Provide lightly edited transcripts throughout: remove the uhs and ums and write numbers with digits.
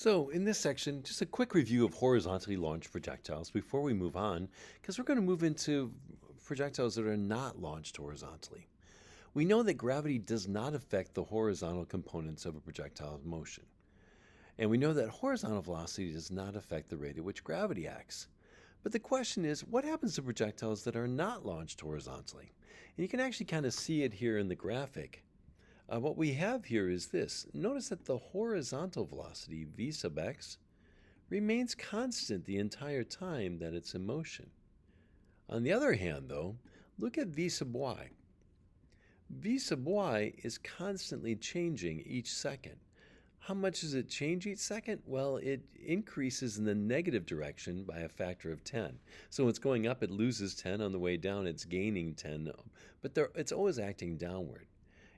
So, in this section, just a quick review of horizontally launched projectiles before we move on, because we're going to move into projectiles that are not launched horizontally. We know that gravity does not affect the horizontal components of a projectile's motion. And we know that horizontal velocity does not affect the rate at which gravity acts. But the question is, what happens to projectiles that are not launched horizontally? And you can actually kind of see it here in the graphic. What we have here is this. Notice that the horizontal velocity, v sub x, remains constant the entire time that it's in motion. On the other hand, though, look at v sub y. V sub y is constantly changing each second. How much does it change each second? Well, it increases in the negative direction by a factor of 10. So when it's going up, it loses 10. On the way down, it's gaining 10. But it's always acting downward.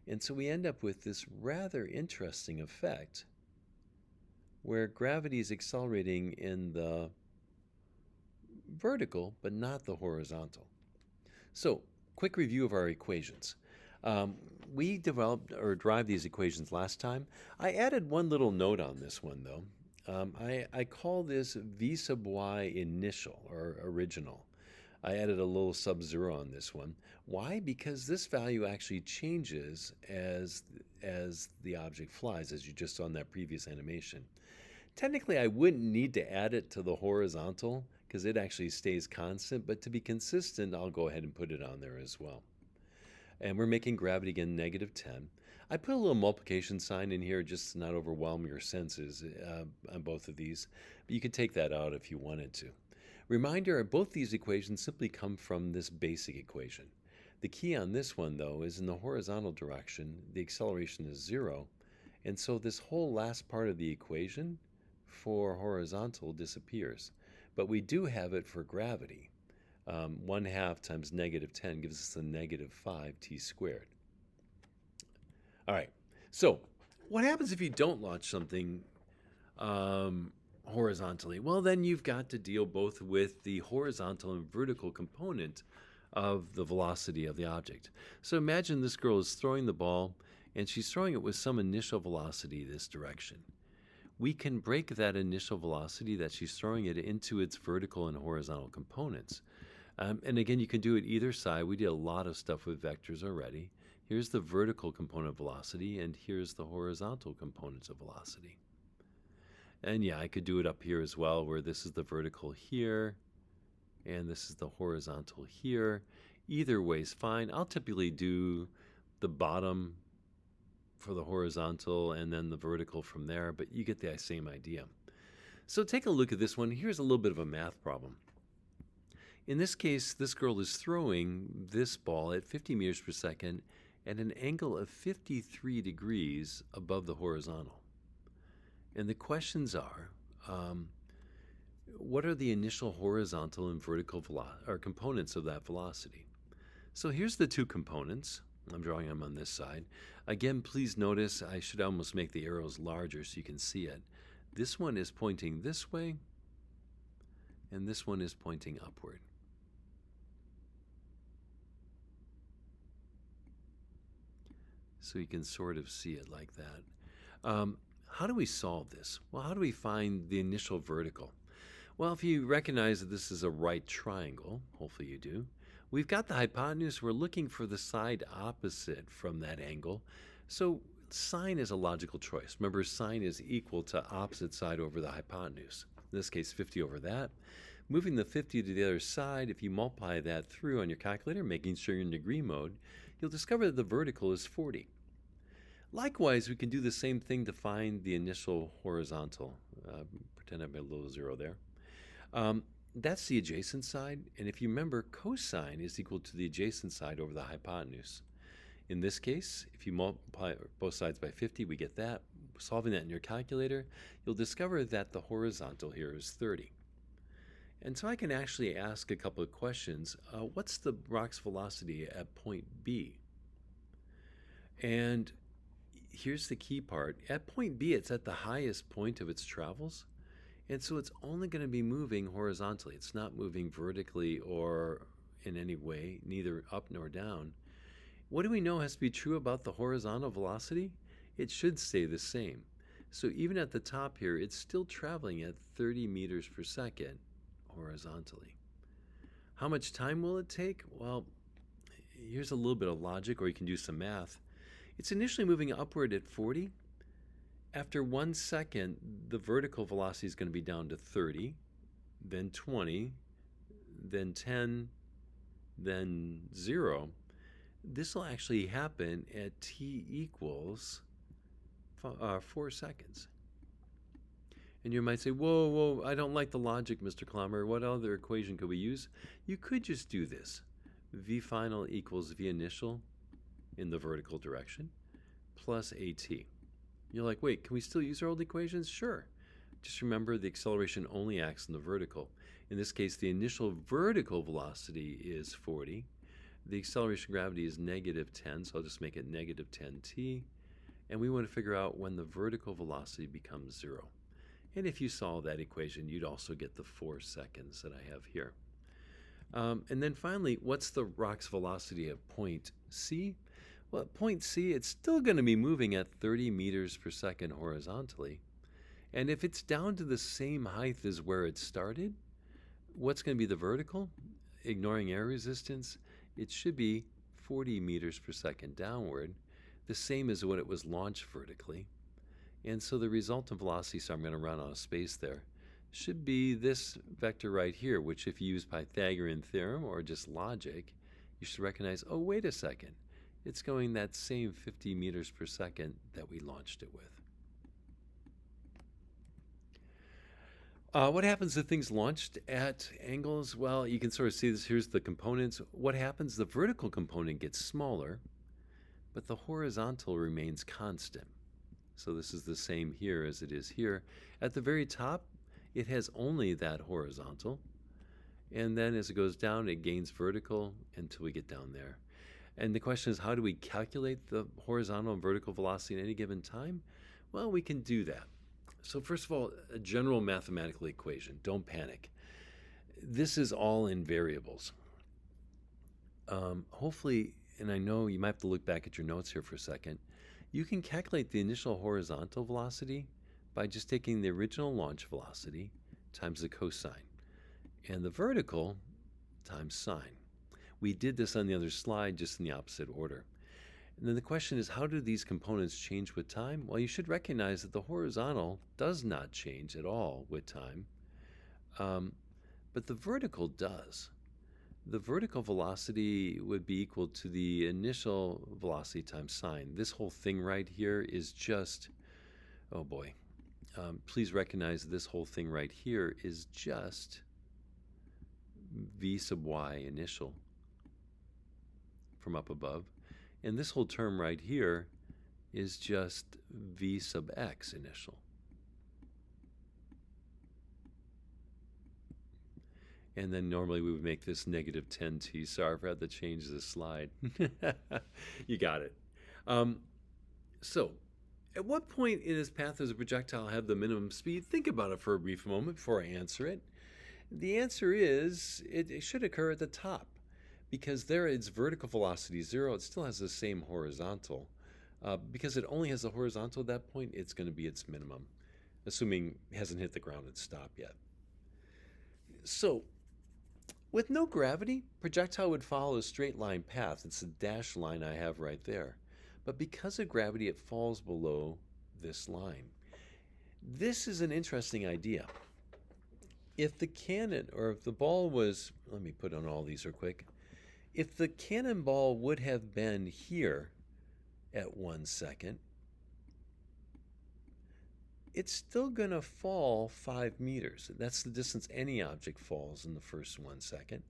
And so we end up with this rather interesting effect where gravity is accelerating in the vertical, but not the horizontal. So, quick review of our equations. We developed or derived these equations last time. I added one little note on this one, though. I call this v sub y initial or original. I added a little sub-zero on this one. Why? Because this value actually changes as the object flies, as you just saw in that previous animation. Technically, I wouldn't need to add it to the horizontal because it actually stays constant, but to be consistent, I'll go ahead and put it on there as well. And we're making gravity again -10. I put a little multiplication sign in here just to not overwhelm your senses on both of these, but you could take that out if you wanted to. Reminder, both these equations simply come from this basic equation. The key on this one, though, is in the horizontal direction, the acceleration is 0, and so this whole last part of the equation for horizontal disappears. But we do have it for gravity. 1/2 times -10 gives us a -5t squared. All right, so what happens if you don't launch something horizontally? Well, then you've got to deal both with the horizontal and vertical component of the velocity of the object. So imagine this girl is throwing the ball and she's throwing it with some initial velocity this direction. We can break that initial velocity that she's throwing it into its vertical and horizontal components. And again, you can do it either side. We did a lot of stuff with vectors already. Here's the vertical component of velocity, and here's the horizontal components of velocity. And yeah, I could do it up here as well, where this is the vertical here, and this is the horizontal here. Either way is fine. I'll typically do the bottom for the horizontal and then the vertical from there, but you get the same idea. So take a look at this one. Here's a little bit of a math problem. In this case, this girl is throwing this ball at 50 meters per second at an angle of 53 degrees above the horizontal. And the questions are, what are the initial horizontal and vertical components of that velocity? So here's the two components. I'm drawing them on this side. Again, please notice I should almost make the arrows larger so you can see it. This one is pointing this way, and this one is pointing upward. So you can sort of see it like that. How do we solve this? Well, how do we find the initial vertical? Well, if you recognize that this is a right triangle, hopefully you do, we've got the hypotenuse. We're looking for the side opposite from that angle. So sine is a logical choice. Remember, sine is equal to opposite side over the hypotenuse. In this case, 50 over that. Moving the 50 to the other side, if you multiply that through on your calculator, making sure you're in degree mode, you'll discover that the vertical is 40. Likewise, we can do the same thing to find the initial horizontal. Pretend I made a little zero there. That's the adjacent side, and if you remember, cosine is equal to the adjacent side over the hypotenuse. In this case, if you multiply both sides by 50, we get that. Solving that in your calculator, you'll discover that the horizontal here is 30. And so I can actually ask a couple of questions. What's the rock's velocity at point B? And here's the key part. At point B, it's at the highest point of its travels. And so it's only going to be moving horizontally. It's not moving vertically or in any way, neither up nor down. What do we know has to be true about the horizontal velocity? It should stay the same. So even at the top here, it's still traveling at 30 meters per second horizontally. How much time will it take? Well, here's a little bit of logic, or you can do some math. It's initially moving upward at 40. After 1 second, the vertical velocity is going to be down to 30, then 20, then 10, then 0. This will actually happen at t equals 4 seconds. And you might say, whoa, I don't like the logic, Mr. Clommer. What other equation could we use? You could just do this. V final equals V initial in the vertical direction plus AT. You're like, wait, can we still use our old equations? Sure. Just remember the acceleration only acts in the vertical. In this case, the initial vertical velocity is 40. The acceleration of gravity is -10, so I'll just make it -10t. And we want to figure out when the vertical velocity becomes 0. And if you solve that equation, you'd also get the 4 seconds that I have here. And then finally, what's the rock's velocity at point C? Well, at point C, it's still going to be moving at 30 meters per second horizontally. And if it's down to the same height as where it started, what's going to be the vertical? Ignoring air resistance, it should be 40 meters per second downward, the same as when it was launched vertically. And so the resultant velocity, so I'm going to run out of space there, should be this vector right here, which if you use Pythagorean theorem or just logic, you should recognize, oh, wait a second. It's going that same 50 meters per second that we launched it with. What happens if things launched at angles? Well, you can sort of see this. Here's the components. What happens? The vertical component gets smaller, but the horizontal remains constant. So this is the same here as it is here. At the very top, it has only that horizontal. And then as it goes down, it gains vertical until we get down there. And the question is, how do we calculate the horizontal and vertical velocity at any given time? Well, we can do that. So first of all, a general mathematical equation. Don't panic. This is all in variables. Hopefully, and I know you might have to look back at your notes here for a second, you can calculate the initial horizontal velocity by just taking the original launch velocity times the cosine, and the vertical times sine. We did this on the other slide, just in the opposite order. And then the question is, how do these components change with time? Well, you should recognize that the horizontal does not change at all with time, but the vertical does. The vertical velocity would be equal to the initial velocity times sine. This whole thing right here is just, oh boy, please recognize this whole thing right here is just v sub y initial from up above. And this whole term right here is just v sub x initial. And then normally we would make this -10t. Sorry, I forgot to change this slide. You got it. So, at what point in its path does a projectile have the minimum speed? Think about it for a brief moment before I answer it. The answer is it should occur at the top, because there its vertical velocity is 0. It still has the same horizontal. Because it only has the horizontal at that point, it's going to be its minimum, assuming it hasn't hit the ground and stopped yet. So, with no gravity, projectile would follow a straight line path. It's the dashed line I have right there. But because of gravity, it falls below this line. This is an interesting idea. If the cannon, or if the ball was, let me put on all these real quick. If the cannonball would have been here at 1 second, it's still going to fall 5 meters. That's the distance any object falls in the first 1 second.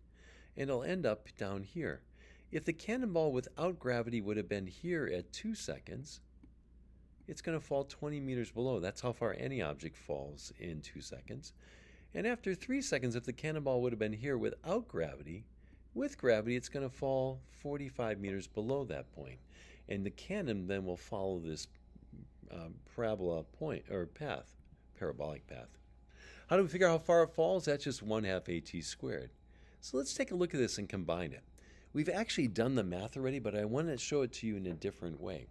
And it'll end up down here. If the cannonball without gravity would have been here at 2 seconds, it's going to fall 20 meters below. That's how far any object falls in 2 seconds. And after 3 seconds, if the cannonball would have been here without gravity, with gravity, it's going to fall 45 meters below that point. And the cannon then will follow this parabola point, or path, parabolic path. How do we figure out how far it falls? That's just 1/2 AT squared. So let's take a look at this and combine it. We've actually done the math already, but I want to show it to you in a different way.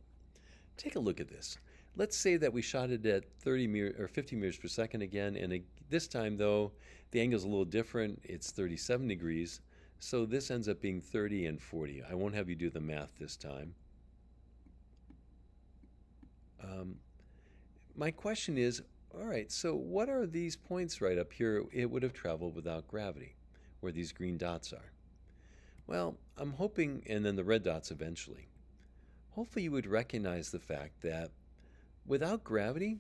Take a look at this. Let's say that we shot it at 50 meters per second again, and this time though, the angle is a little different. It's 37 degrees, so this ends up being 30 and 40. I won't have you do the math this time. My question is, all right, so what are these points right up here it would have traveled without gravity, where these green dots are? Well, I'm hoping, and then the red dots eventually. Hopefully you would recognize the fact that without gravity,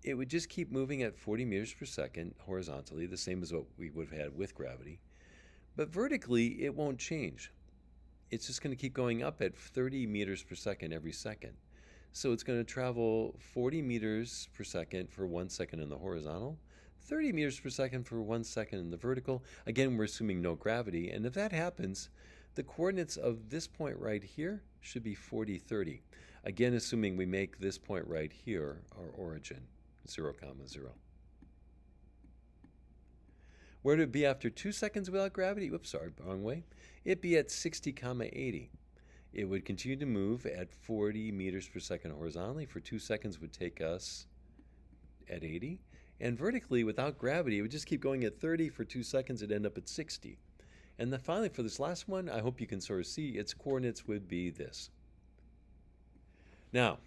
it would just keep moving at 40 meters per second horizontally, the same as what we would have had with gravity. But vertically, it won't change. It's just going to keep going up at 30 meters per second every second. So it's going to travel 40 meters per second for 1 second in the horizontal, 30 meters per second for 1 second in the vertical. Again, we're assuming no gravity. And if that happens, the coordinates of this point right here should be 40, 30. Again, assuming we make this point right here our origin, 0, 0. Where would it be after 2 seconds without gravity? Whoops, sorry, wrong way. It'd be at 60, 80. It would continue to move at 40 meters per second horizontally for 2 seconds would take us at 80. And vertically, without gravity, it would just keep going at 30 for 2 seconds. It'd end up at 60. And then finally, for this last one, I hope you can sort of see its coordinates would be this. Now,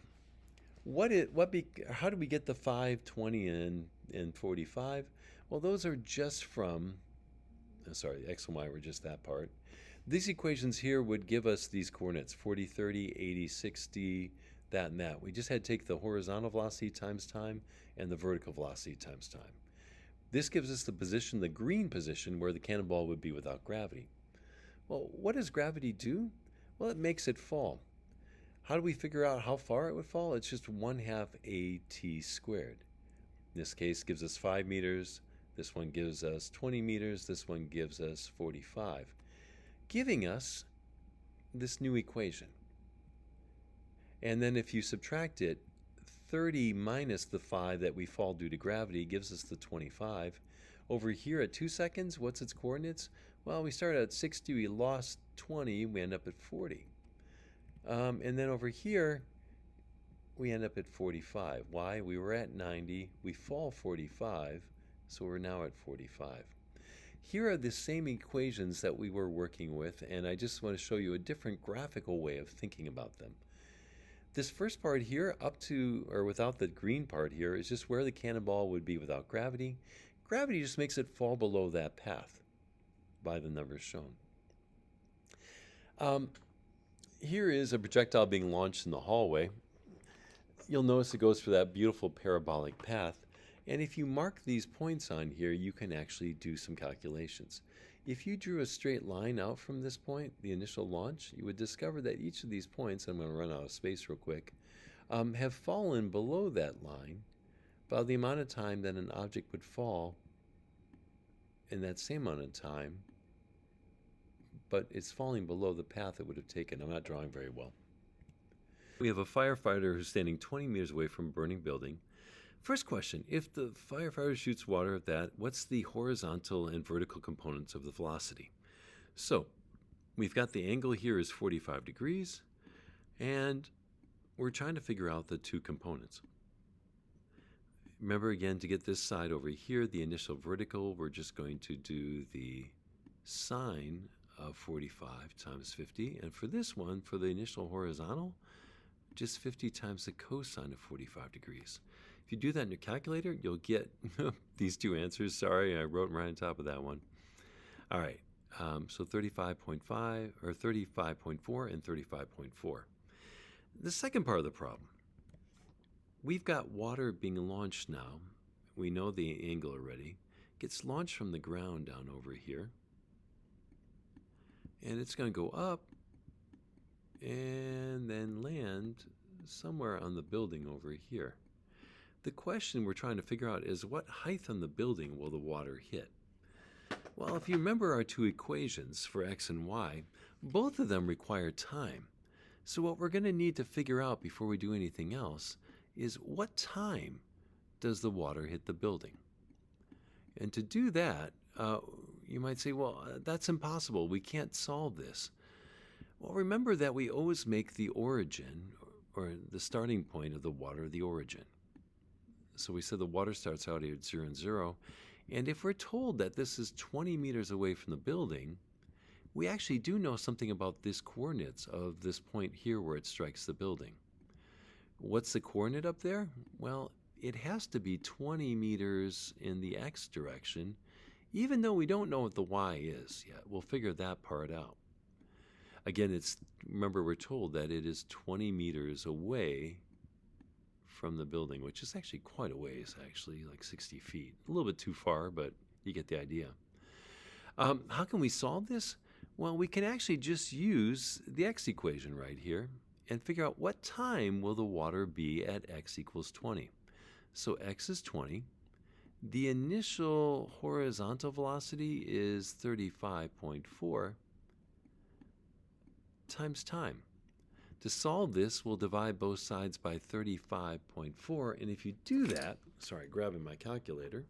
how do we get the 5, 20, and 45? Well, those are just from, sorry, the x and y were just that part. These equations here would give us these coordinates, 40, 30, 80, 60, that and that. We just had to take the horizontal velocity times time and the vertical velocity times time. This gives us the position, the green position, where the cannonball would be without gravity. Well, what does gravity do? Well, it makes it fall. How do we figure out how far it would fall? It's just 1/2 AT squared. In this case, gives us 5 meters. This one gives us 20 meters. This one gives us 45. Giving us this new equation. And then if you subtract it, 30 minus the 5 that we fall due to gravity gives us the 25. Over here at 2 seconds, what's its coordinates? Well, we started at 60, we lost 20, we end up at 40. And then over here, we end up at 45. Why? We were at 90, we fall 45, so we're now at 45. Here are the same equations that we were working with, and I just want to show you a different graphical way of thinking about them. This first part here, up to or without the green part here, is just where the cannonball would be without gravity. Gravity just makes it fall below that path by the numbers shown. Here is a projectile being launched in the hallway. You'll notice it goes for that beautiful parabolic path. And if you mark these points on here, you can actually do some calculations. If you drew a straight line out from this point, the initial launch, you would discover that each of these points, I'm going to run out of space real quick, have fallen below that line by the amount of time that an object would fall in that same amount of time, but it's falling below the path it would have taken. I'm not drawing very well. We have a firefighter who's standing 20 meters away from a burning building. First question, if the firefighter shoots water at that, what's the horizontal and vertical components of the velocity? So we've got the angle here is 45 degrees, and we're trying to figure out the two components. Remember again, to get this side over here, the initial vertical, we're just going to do the sine of 45 times 50. And for this one, for the initial horizontal, just 50 times the cosine of 45 degrees. If you do that in your calculator, you'll get these two answers. Sorry, I wrote them right on top of that one. All right, so 35.5 or 35.4 and 35.4. The second part of the problem, we've got water being launched now. We know the angle already. It gets launched from the ground down over here. And it's going to go up and then land somewhere on the building over here. The question we're trying to figure out is what height on the building will the water hit? Well, if you remember our two equations for x and y, both of them require time. So what we're going to need to figure out before we do anything else is what time does the water hit the building? And to do that, you might say, well, that's impossible. We can't solve this. Well, remember that we always make the origin, or the starting point of the water, the origin. So we said the water starts out at 0 and 0. And if we're told that this is 20 meters away from the building, we actually do know something about this coordinates of this point here where it strikes the building. What's the coordinate up there? Well, it has to be 20 meters in the x direction, even though we don't know what the y is yet. We'll figure that part out. Again, remember we're told that it is 20 meters away from the building, which is actually quite a ways, actually, like 60 feet. A little bit too far, but you get the idea. How can we solve this? Well, we can actually just use the x equation right here and figure out what time will the water be at x equals 20. So x is 20. The initial horizontal velocity is 35.4 times time. To solve this, we'll divide both sides by 35.4, and if you do that, sorry, grabbing my calculator,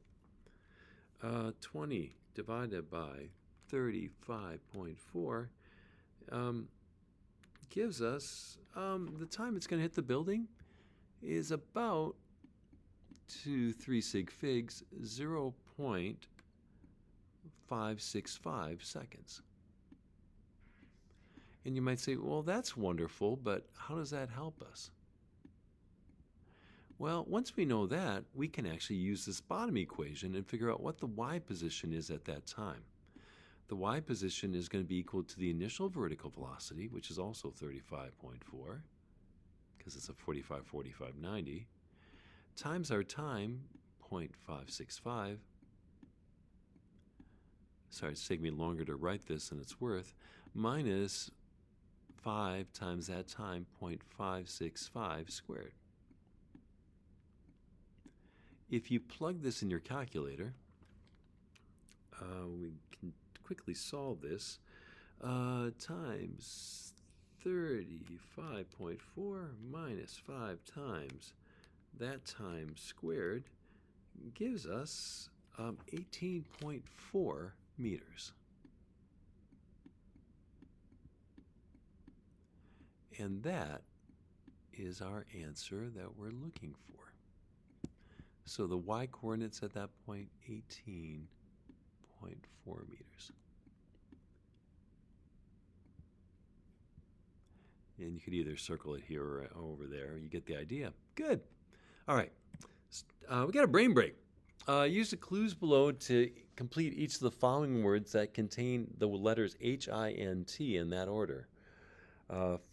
20 divided by 35.4 gives us the time it's going to hit the building is about 3 sig figs, 0.565 seconds. And you might say, well, that's wonderful, but how does that help us? Well, once we know that, we can actually use this bottom equation and figure out what the y position is at that time. The y position is going to be equal to the initial vertical velocity, which is also 35.4, because it's a 45-45-90, times our time, 0.565. Sorry, it's taking me longer to write this than it's worth, minus 5 times that time, 0.565 squared. If you plug this in your calculator, we can quickly solve this. Times 35.4 minus 5 times that time squared gives us 18.4 meters. And that is our answer that we're looking for. So the y coordinates at that point, 18.4 meters. And you could either circle it here or over there. You get the idea. Good. All right. We got a brain break. Use the clues below to complete each of the following words that contain the letters H-I-N-T in that order.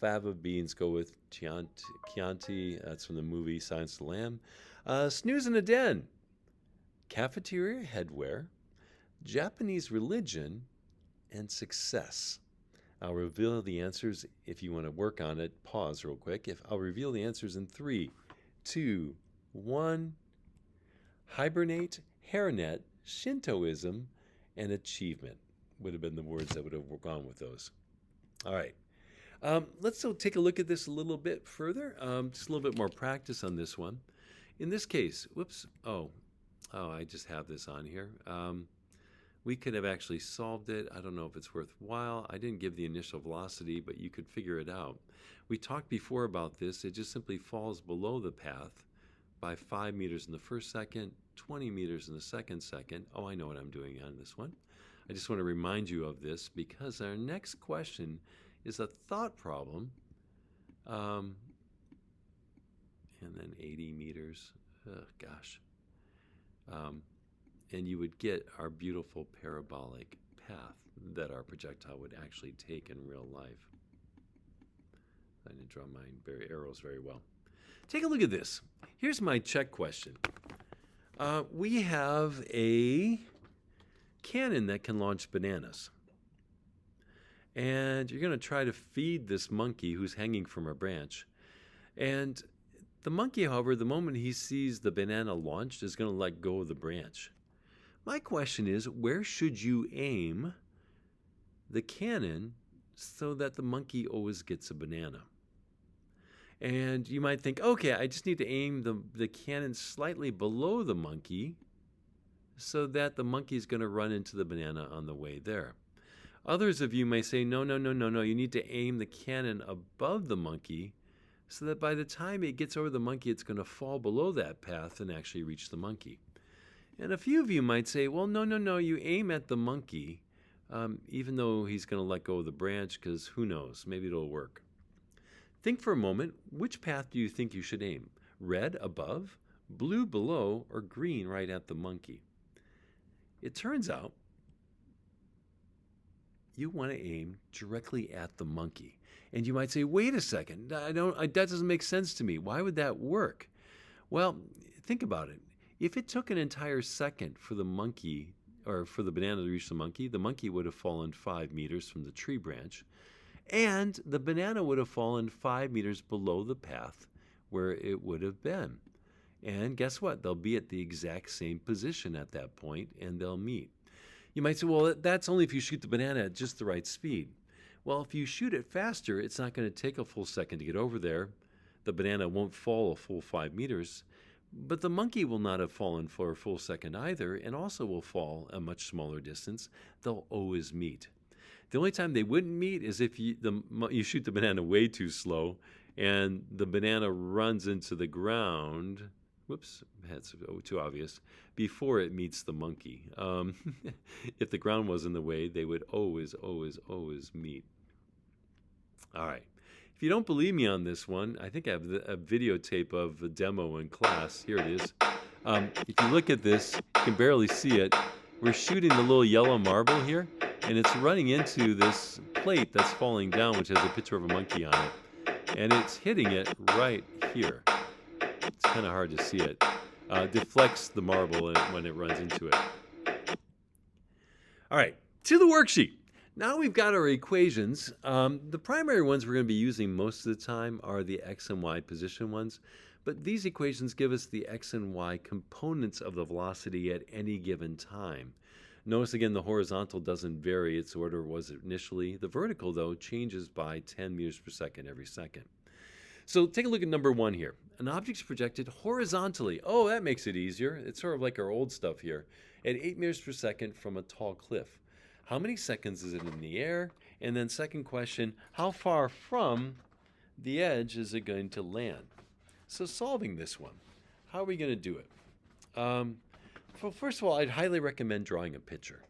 Fava beans go with Chianti. That's from the movie Silence of the Lamb. Snooze in a den. Cafeteria headwear. Japanese religion. And success. I'll reveal the answers. If you want to work on it, pause real quick. I'll reveal the answers in 3, 2, 1. Hibernate, hairnet, Shintoism, and achievement would have been the words that would have gone with those. All right. Let's still take a look at this a little bit further. Just a little bit more practice on this one. In this case, whoops. Oh, I just have this on here. We could have actually solved it. I don't know if it's worthwhile. I didn't give the initial velocity, but you could figure it out. We talked before about this. It just simply falls below the path by 5 meters in the first second, 20 meters in the second. Oh, I know what I'm doing on this one. I just want to remind you of this because our next question is a thought problem. And then 80 meters. Oh, gosh. And you would get our beautiful parabolic path that our projectile would actually take in real life. I didn't draw my arrows very well. Take a look at this. Here's my check question. We have a cannon that can launch bananas. And you're going to try to feed this monkey who's hanging from a branch. And the monkey, however, the moment he sees the banana launched, is going to let go of the branch. My question is, where should you aim the cannon so that the monkey always gets a banana? And you might think, okay, I just need to aim the cannon slightly below the monkey so that the monkey is going to run into the banana on the way there. Others of you may say, no, you need to aim the cannon above the monkey so that by the time it gets over the monkey, it's going to fall below that path and actually reach the monkey. And a few of you might say, well, no, no, no, you aim at the monkey, even though he's going to let go of the branch, because who knows, maybe it'll work. Think for a moment, which path do you think you should aim? Red above, blue below, or green right at the monkey? It turns out you want to aim directly at the monkey. And you might say, wait a second, that doesn't make sense to me. Why would that work? Well, think about it. If it took an entire second for the monkey, or for the banana to reach the monkey would have fallen 5 meters from the tree branch, and the banana would have fallen 5 meters below the path where it would have been. And guess what? They'll be at the exact same position at that point, and they'll meet. You might say, well, that's only if you shoot the banana at just the right speed. Well, if you shoot it faster, it's not going to take a full second to get over there. The banana won't fall a full 5 meters, but the monkey will not have fallen for a full second either, and also will fall a much smaller distance. They'll always meet. The only time they wouldn't meet is if you shoot the banana way too slow, and the banana runs into the ground. Whoops, that's too obvious. Before it meets the monkey. If the ground was in the way, they would always, always, always meet. All right. If you don't believe me on this one, I think I have a videotape of the demo in class. Here it is. If you look at this, you can barely see it. We're shooting the little yellow marble here, and it's running into this plate that's falling down, which has a picture of a monkey on it. And it's hitting it right here. It's kind of hard to see it. Deflects the marble when it runs into it. All right, to the worksheet. Now we've got our equations. The primary ones we're going to be using most of the time are the x and y position ones, but these equations give us the x and y components of the velocity at any given time. Notice again the horizontal doesn't vary its order was initially. The vertical, though, changes by 10 meters per second every second. So take a look at number 1 here. An object's projected horizontally. Oh, that makes it easier. It's sort of like our old stuff here. At 8 meters per second from a tall cliff. How many seconds is it in the air? And then second question, how far from the edge is it going to land? So solving this one, how are we going to do it? Well, first of all, I'd highly recommend drawing a picture.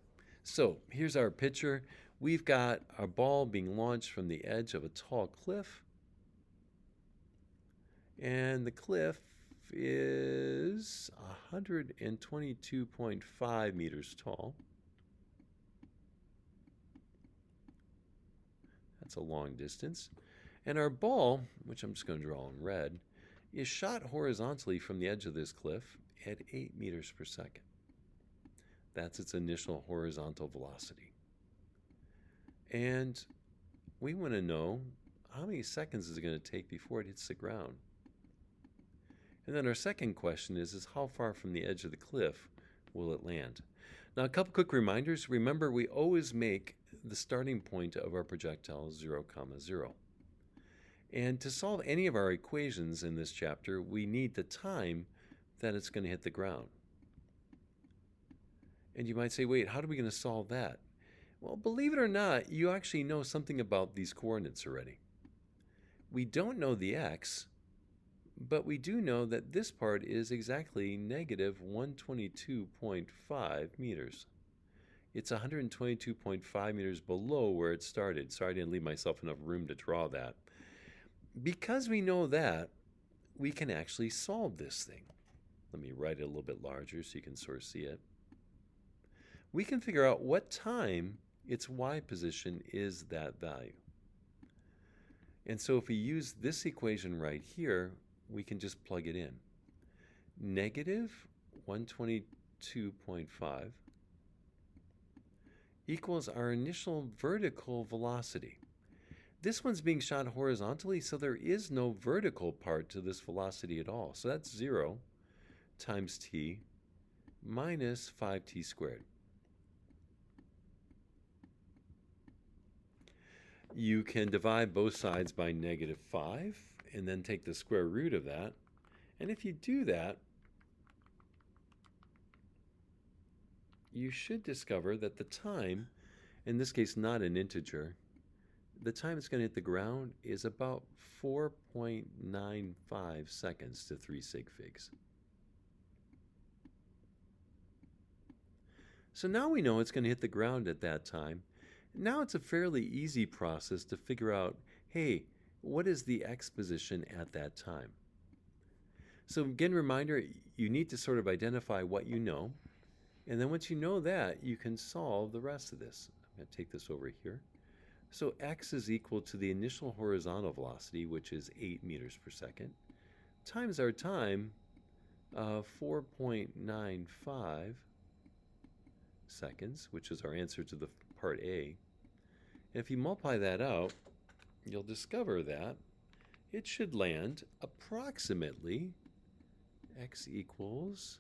So here's our picture. We've got our ball being launched from the edge of a tall cliff. And the cliff is 122.5 meters tall. That's a long distance. And our ball, which I'm just going to draw in red, is shot horizontally from the edge of this cliff at 8 meters per second. That's its initial horizontal velocity. And we want to know how many seconds is it going to take before it hits the ground. And then our second question is how far from the edge of the cliff will it land? Now, a couple quick reminders. Remember, we always make the starting point of our projectile 0, 0. And to solve any of our equations in this chapter, we need the time that it's going to hit the ground. And you might say, wait, how are we going to solve that? Well, believe it or not, you actually know something about these coordinates already. We don't know the x, but we do know that this part is exactly negative 122.5 meters. It's 122.5 meters below where it started. Sorry I didn't leave myself enough room to draw that. Because we know that, we can actually solve this thing. Let me write it a little bit larger so you can sort of see it. We can figure out what time its y position is that value. And so if we use this equation right here, we can just plug it in. Negative 122.5 equals our initial vertical velocity. This one's being shot horizontally, so there is no vertical part to this velocity at all. So that's 0 times t minus 5t squared. You can divide both sides by negative 5 and then take the square root of that. And if you do that, you should discover that the time, in this case not an integer, the time it's going to hit the ground is about 4.95 seconds to 3 sig figs. So now we know it's going to hit the ground at that time. Now it's a fairly easy process to figure out, hey, what is the x position at that time? So again, reminder, you need to sort of identify what you know. And then once you know that, you can solve the rest of this. I'm going to take this over here. So x is equal to the initial horizontal velocity, which is 8 meters per second, times our time, 4.95 seconds, which is our answer to the part A. And if you multiply that out, you'll discover that it should land approximately x equals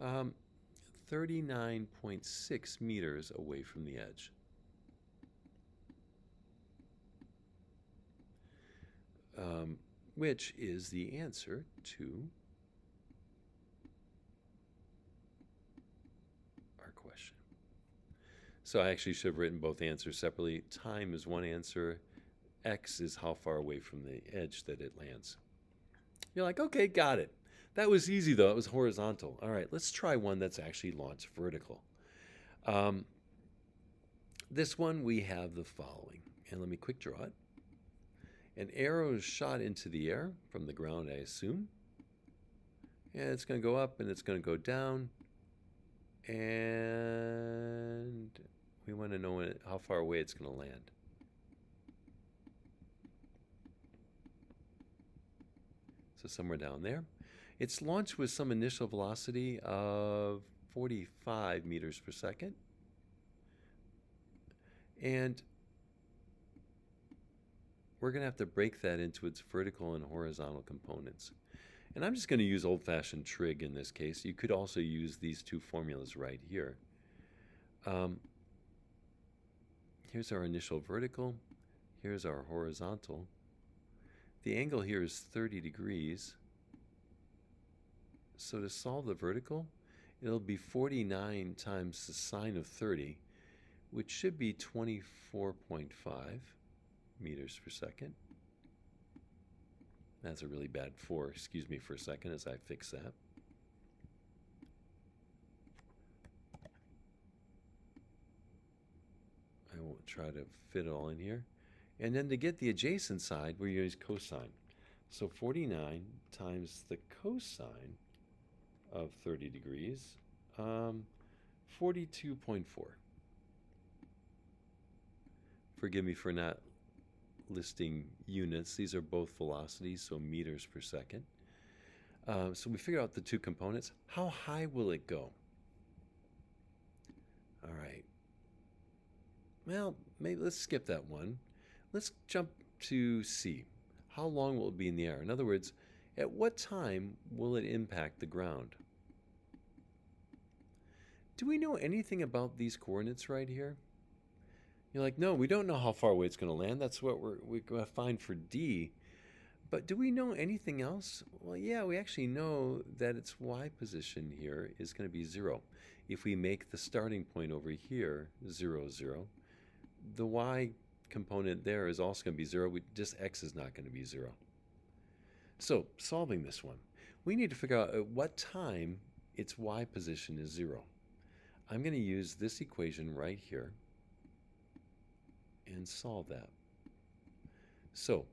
39.6 meters away from the edge. Which is the answer to our question. So I actually should have written both answers separately. Time is one answer. X is how far away from the edge that it lands. You're like, okay, got it. That was easy, though. It was horizontal. All right, let's try one that's actually launched vertical. This one, we have the following. And let me quick draw it. An arrow is shot into the air from the ground, I assume. And it's going to go up and it's going to go down. And we want to know how far away it's going to land. So somewhere down there. It's launched with some initial velocity of 45 meters per second. And we're going to have to break that into its vertical and horizontal components. And I'm just going to use old-fashioned trig in this case. You could also use these two formulas right here. Here's our initial vertical. Here's our horizontal. The angle here is 30 degrees. So to solve the vertical, it'll be 49 times the sine of 30, which should be 24.5 meters per second. That's a really bad 4. Excuse me for a second as I fix that. I will try to fit it all in here. And then to get the adjacent side, we use cosine. So 49 times the cosine of 30 degrees, 42.4. Forgive me for not listing units. These are both velocities, so meters per second. So we figure out the two components. How high will it go? All right. Well, maybe let's skip that one. Let's jump to C. How long will it be in the air? In other words, at what time will it impact the ground? Do we know anything about these coordinates right here? You're like, no, we don't know how far away it's going to land. That's what we're going to find for D. But do we know anything else? Well, yeah, we actually know that its y position here is going to be 0. If we make the starting point over here 0, 0, the y component there is also going to be 0. Just x is not going to be 0. So, solving this one, we need to figure out at what time its y position is 0. I'm going to use this equation right here and solve that. So,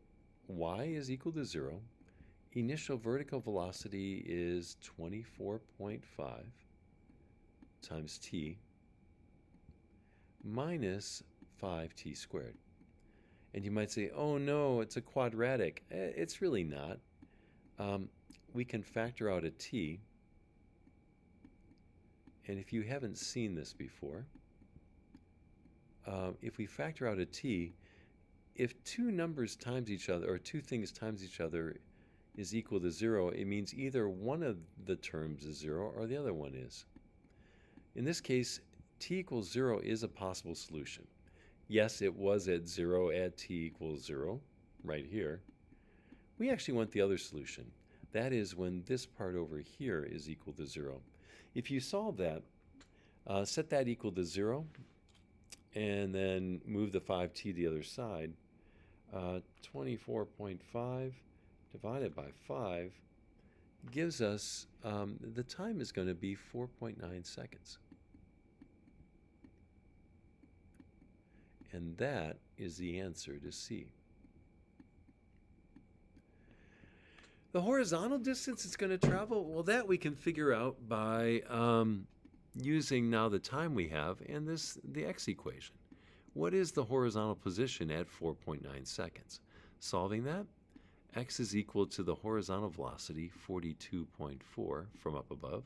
y is equal to 0. Initial vertical velocity is 24.5 times t minus 5t squared. And you might say, oh no, it's a quadratic. It's really not. We can factor out a t. And if you haven't seen this before, if we factor out a t, if two numbers times each other, or two things times each other is equal to 0, it means either one of the terms is 0 or the other one is. In this case, t equals 0 is a possible solution. Yes, it was at 0 at t equals 0, right here. We actually want the other solution. That is when this part over here is equal to 0. If you solve that, set that equal to 0, and then move the 5t to the other side, 24.5 divided by 5 gives us, the time is going to be 4.9 seconds. And that is the answer to C. The horizontal distance it's going to travel, well, that we can figure out by using now the time we have and the x equation. What is the horizontal position at 4.9 seconds? Solving that, x is equal to the horizontal velocity, 42.4 from up above,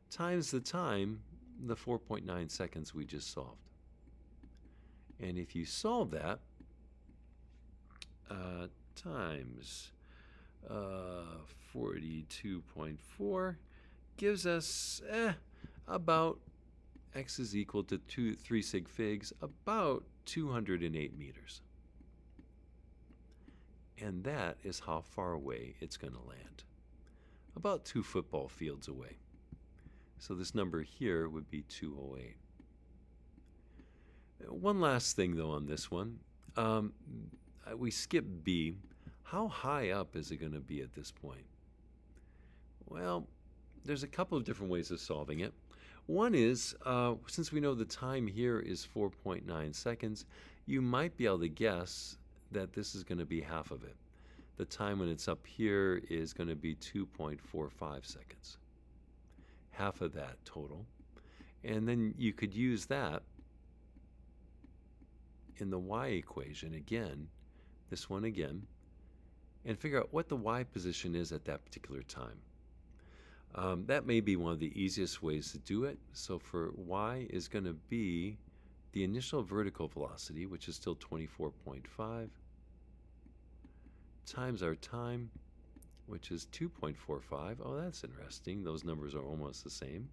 times the time, the 4.9 seconds we just solved. And if you solve that, times 42.4 gives us about x is equal to 3 sig figs, about 208 meters. And that is how far away it's going to land. About 2 football fields away. So this number here would be 208. One last thing, though, on this one. We skip B. How high up is it going to be at this point? Well, there's a couple of different ways of solving it. One is, since we know the time here is 4.9 seconds, you might be able to guess that this is going to be half of it. The time when it's up here is going to be 2.45 seconds. Half of that total. And then you could use that in the y equation again, this one again, and figure out what the y position is at that particular time. That may be one of the easiest ways to do it. So for y is going to be the initial vertical velocity, which is still 24.5, times our time, which is 2.45. Oh, that's interesting. Those numbers are almost the same,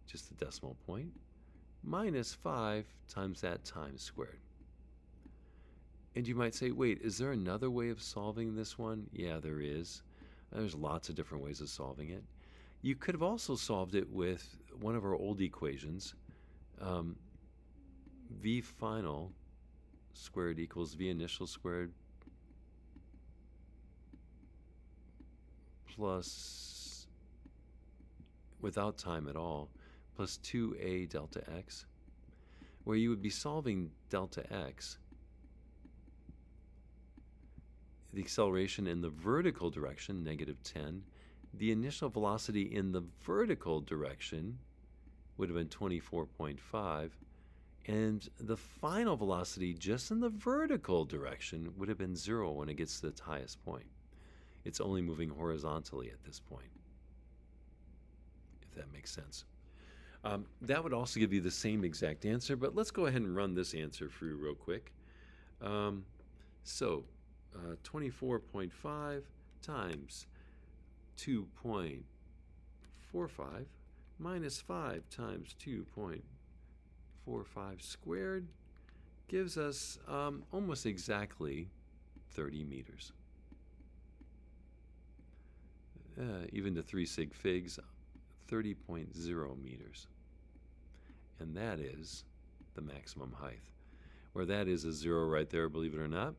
just a decimal point, minus 5 times that time squared. And you might say, wait, is there another way of solving this one? Yeah, there is. There's lots of different ways of solving it. You could have also solved it with one of our old equations, v final squared equals v initial squared plus, without time at all, plus 2a delta x, where you would be solving delta x, the acceleration in the vertical direction, negative 10, the initial velocity in the vertical direction would have been 24.5, and the final velocity just in the vertical direction would have been 0 when it gets to its highest point. It's only moving horizontally at this point, if that makes sense. That would also give you the same exact answer, but let's go ahead and run this answer for you real quick. 24.5 times 2.45 minus 5 times 2.45 squared gives us almost exactly 30 meters. Even to 3 sig figs, 30.0 meters. And that is the maximum height. Where that is a 0 right there, believe it or not.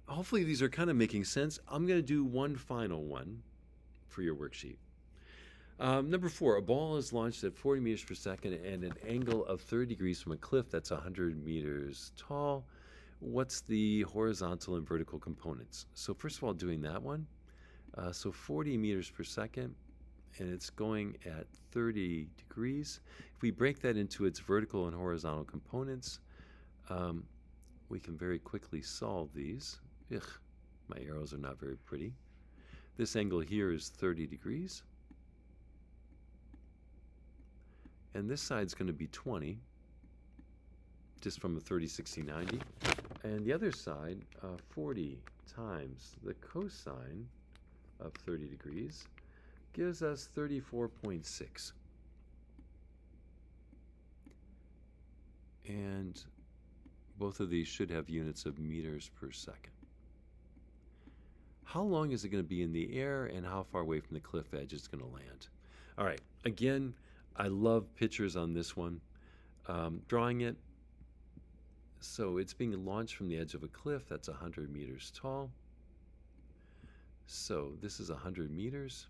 Hopefully these are kind of making sense. I'm going to do one final one for your worksheet. Number 4, a ball is launched at 40 meters per second and an angle of 30 degrees from a cliff that's 100 meters tall. What's the horizontal and vertical components? So first of all, doing that one. So 40 meters per second, and it's going at 30 degrees. If we break that into its vertical and horizontal components, we can very quickly solve these. Ugh, my arrows are not very pretty. This angle here is 30 degrees. And this side's going to be 20, just from a 30, 60, 90. And the other side, 40 times the cosine of 30 degrees gives us 34.6. And both of these should have units of meters per second. How long is it going to be in the air, and how far away from the cliff edge it's going to land? All right, again, I love pictures on this one. Drawing it, So it's being launched from the edge of a cliff that's 100 meters tall. So this is 100 meters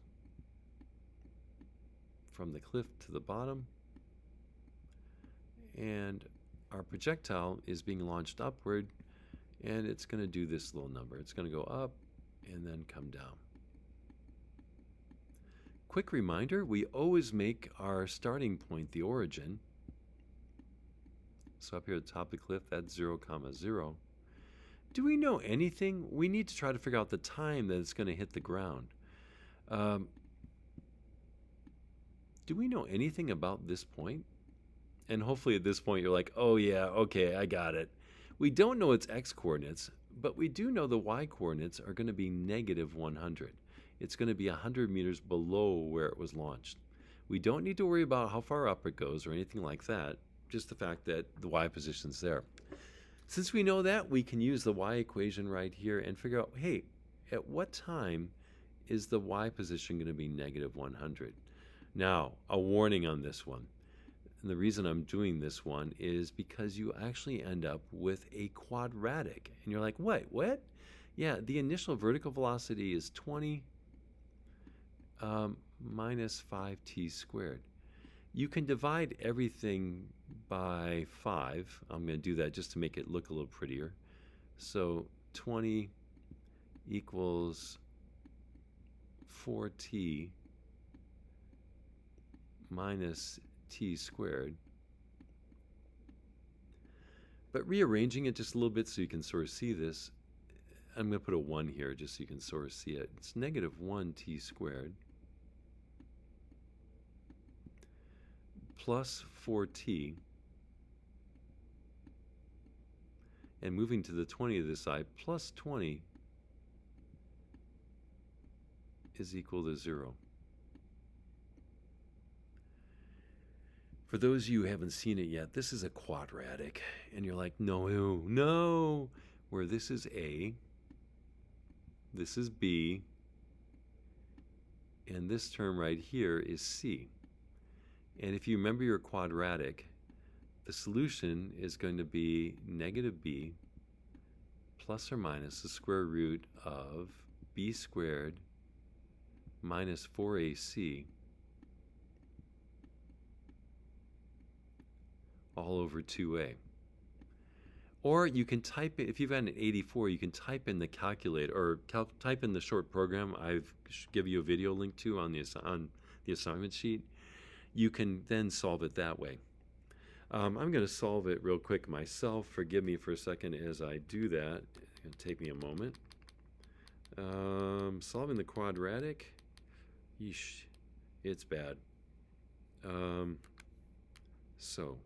from the cliff to the bottom. And our projectile is being launched upward, and it's going to do this little number. It's going to go up and then come down. Quick reminder, we always make our starting point the origin. So up here at the top of the cliff, that's 0, 0. Do we know anything? We need to try to figure out the time that it's going to hit the ground. Do we know anything about this point? And hopefully at this point you're like, oh yeah, okay, I got it. We don't know its x-coordinates, but we do know the y-coordinates are going to be negative 100. It's going to be 100 meters below where it was launched. We don't need to worry about how far up it goes or anything like that, just the fact that the y position's there. Since we know that, we can use the y equation right here and figure out, hey, at what time is the y position going to be negative 100? Now, a warning on this one. And the reason I'm doing this one is because you actually end up with a quadratic. And you're like, what? Yeah, the initial vertical velocity is 20 minus 5t squared. You can divide everything by 5. I'm going to do that just to make it look a little prettier. So 20 equals 4t minus t squared. But rearranging it just a little bit so you can sort of see this, I'm going to put a 1 here just so you can sort of see it. It's negative 1t squared plus 4t, and moving to the 20 to this side, plus 20 is equal to 0. For those of you who haven't seen it yet, this is a quadratic. And you're like, no. Where this is A, this is B, and this term right here is C. And if you remember your quadratic, the solution is going to be negative B plus or minus the square root of B squared minus 4AC all over 2A. Or you can type it, if you've got an 84, you can type in the calculator, or type in the short program I've given you a video link to on the assignment sheet. You can then solve it that way. I'm going to solve it real quick myself. Forgive me for a second as I do that. It'll take me a moment. Solving the quadratic. Yeesh, it's bad. So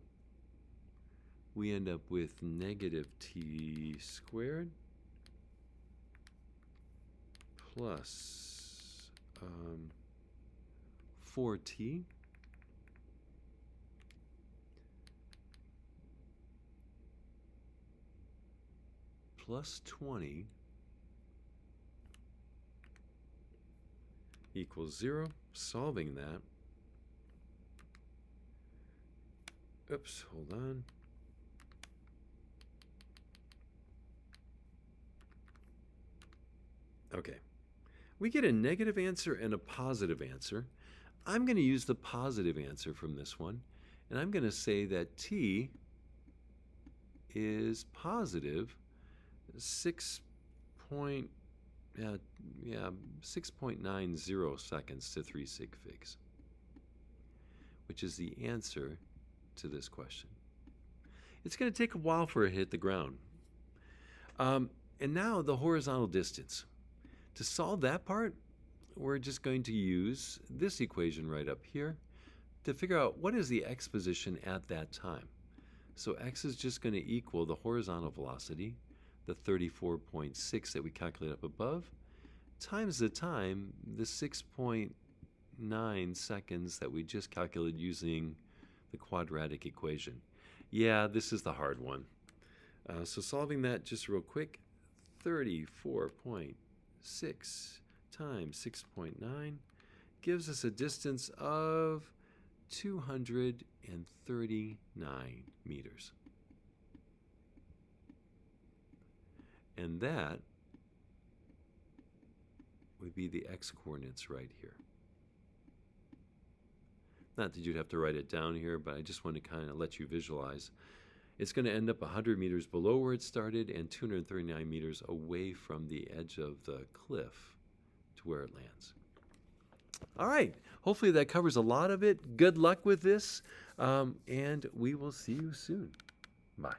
we end up with negative t squared plus 4t plus 20 equals 0. Solving that. Oops, hold on. Okay. We get a negative answer and a positive answer. I'm going to use the positive answer from this one, and I'm going to say that t is positive 6.90 seconds to 3 sig figs, which is the answer to this question. It's going to take a while for it to hit the ground. And now the horizontal distance. To solve that part, we're just going to use this equation right up here to figure out what is the x position at that time. So x is just going to equal the horizontal velocity, the 34.6 that we calculate up above, times the time, the 6.9 seconds that we just calculated using the quadratic equation. Yeah, this is the hard one. So solving that just real quick, 34.6 times 6.9 gives us a distance of 239 meters. And that would be the x-coordinates right here. Not that you'd have to write it down here, but I just want to kind of let you visualize. It's going to end up 100 meters below where it started and 239 meters away from the edge of the cliff to where it lands. All right. Hopefully that covers a lot of it. Good luck with this, and we will see you soon. Bye.